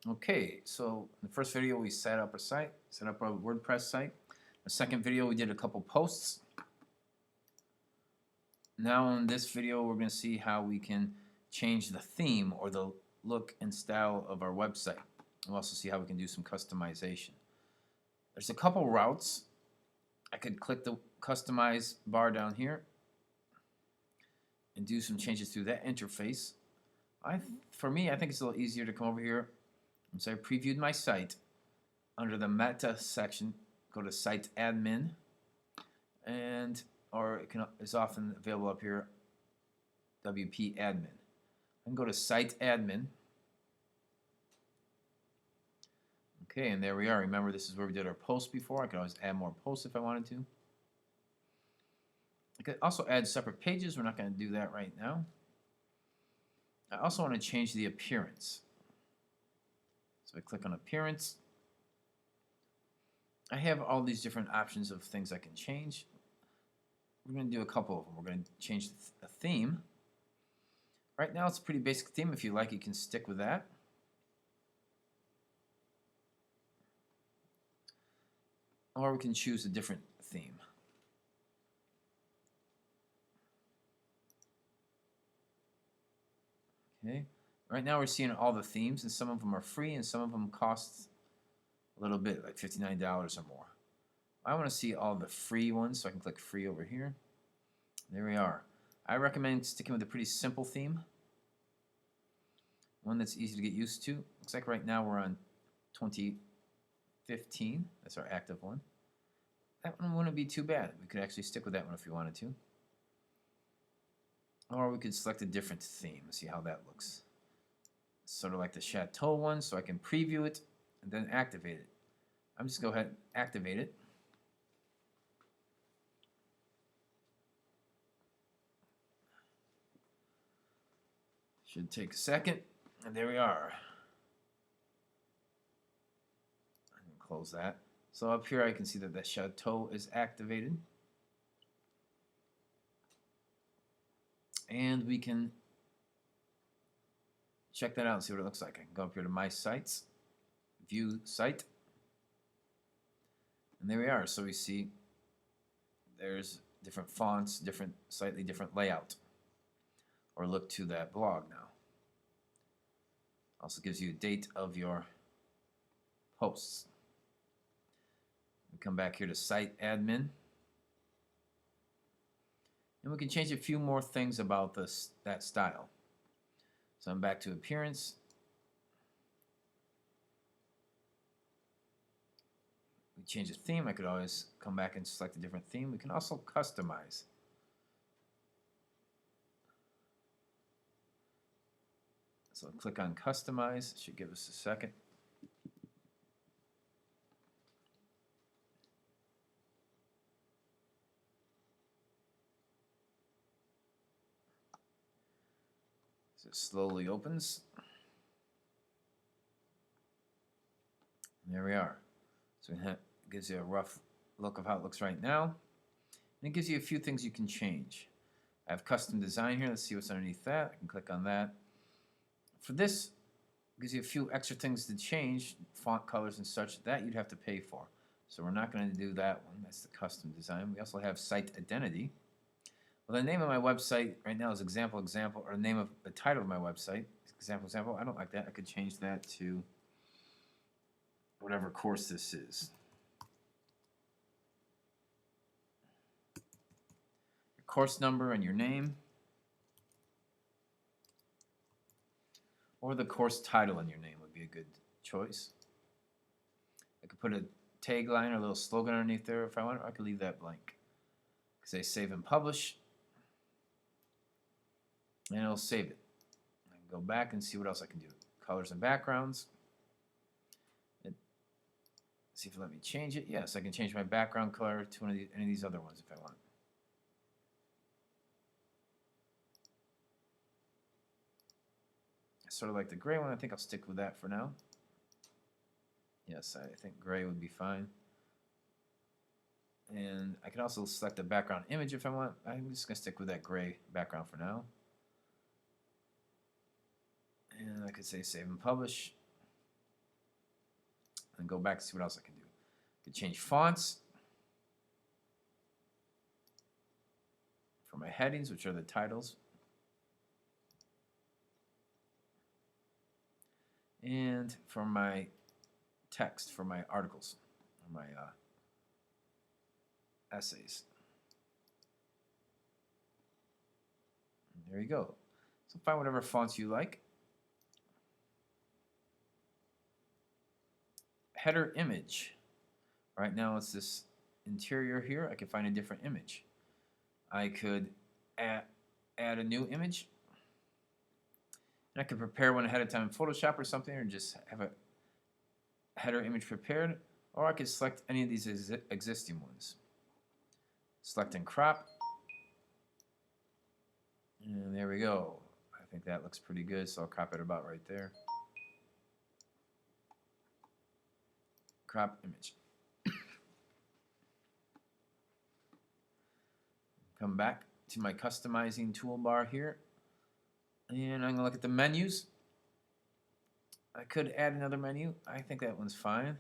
Okay, so in the first video we set up a site, set up a WordPress site. The second video we did a couple posts. Now in this video we're going to see how we can change the theme or the look and style of our website. We'll also see how we can do some customization. There's a couple routes. I could click the customize bar down here and do some changes through that interface. For me, I think it's a little easier to come over here. So I previewed my site. Under the meta section, go to site admin, or is often available up here, WP admin. I can go to site admin. Okay, and there we are. Remember, this is where we did our posts before. I could always add more posts if I wanted to. I could also add separate pages. We're not going to do that right now. I also want to change the appearance. So I click on appearance. I have all these different options of things I can change. We're going to do a couple of them. We're going to change the theme. Right now it's a pretty basic theme. If you like, you can stick with that. Or we can choose a different theme. Okay. Right now we're seeing all the themes, and some of them are free and some of them cost a little bit, like $59 or more. I want to see all the free ones, so I can click free over here. There we are. I recommend sticking with a pretty simple theme, one that's easy to get used to. Looks like right now we're on 2015. That's our active one. That one wouldn't be too bad. We could actually stick with that one if we wanted to. Or we could select a different theme and see how that looks. Sort of like the Chateau one, so I can preview it and then activate it. I'm just going to go ahead and activate it. Should take a second, and there we are. I'm going to close that. So up here I can see that the Chateau is activated. And we can check that out and see what it looks like. I can go up here to My Sites, View Site, and there we are. So we see there's different fonts, slightly different layout, or look to that blog now. Also gives you a date of your posts. We come back here to Site Admin, and we can change a few more things about that style. So I'm back to appearance. We change the theme. I could always come back and select a different theme. We can also customize. So I'll click on customize. It should give us a second. So it slowly opens. And there we are. So it gives you a rough look of how it looks right now. And it gives you a few things you can change. I have custom design here. Let's see what's underneath that. I can click on that. For this, it gives you a few extra things to change, font colors and such, that you'd have to pay for. So we're not going to do that one. That's the custom design. We also have site identity. Well, the name of my website right now is example, or the name of the title of my website is example. I don't like that. I could change that to whatever course this is. Your course number and your name. Or the course title in your name would be a good choice. I could put a tagline or a little slogan underneath there if I want, or I could leave that blank. I could say save and publish. And it'll save it. I can go back and see what else I can do. Colors and backgrounds. See if it'll let me change it. Yes, I can change my background color to any of these other ones if I want. I sort of like the gray one. I think I'll stick with that for now. Yes, I think gray would be fine. And I can also select a background image if I want. I'm just going to stick with that gray background for now. And I could say save and publish. and go back and see what else I can do. I can change fonts for my headings, which are the titles. And for my text, for my articles, or my essays. And there you go. So find whatever fonts you like. Header image. Right now it's this interior here. I can find a different image. I could add a new image. And I could prepare one ahead of time in Photoshop or something, or just have a header image prepared. Or I could select any of these existing ones. Select and crop. And there we go. I think that looks pretty good, so I'll crop it about right there. Crop image. Come back to my customizing toolbar here. And I'm going to look at the menus. I could add another menu. I think that one's fine.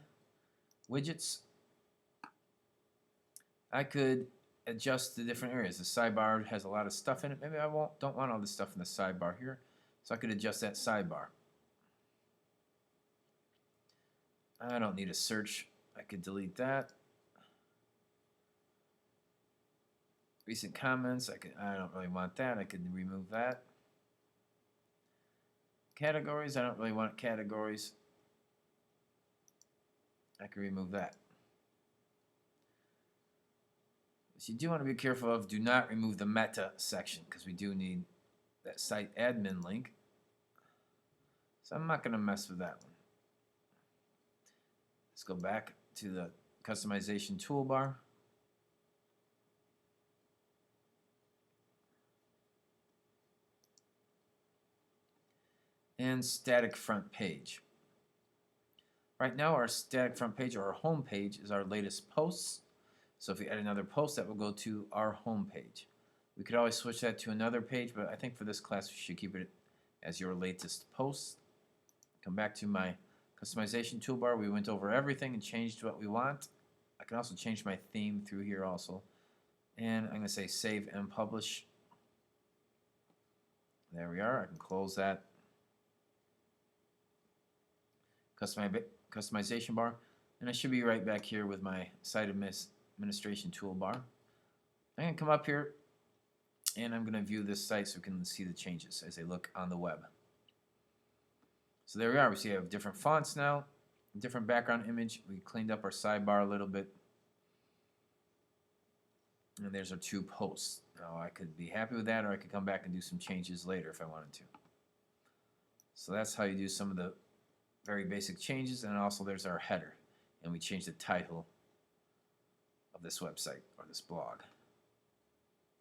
Widgets. I could adjust the different areas. The sidebar has a lot of stuff in it. Maybe I don't want all this stuff in the sidebar here. So I could adjust that sidebar. I don't need a search. I could delete that. Recent comments. I don't really want that. I could remove that. Categories. I don't really want categories. I could remove that. What you do want to be careful of, do not remove the meta section, because we do need that site admin link. So I'm not going to mess with that one. Let's go back to the customization toolbar. And static front page. Right now our static front page, or our home page, is our latest posts. So if we add another post, that will go to our home page. We could always switch that to another page, but I think for this class we should keep it as your latest post. Come back to my customization toolbar. We went over everything and changed what we want. I can also change my theme through here also. And I'm going to say save and publish. There we are. I can close that customization bar. And I should be right back here with my site administration toolbar. I'm going to come up here and I'm going to view this site so we can see the changes as they look on the web. So there we are. We see I have different fonts now, different background image. We cleaned up our sidebar a little bit. And there's our two posts. Now I could be happy with that, or I could come back and do some changes later if I wanted to. So that's how you do some of the very basic changes. And also there's our header. And we change the title of this website or this blog.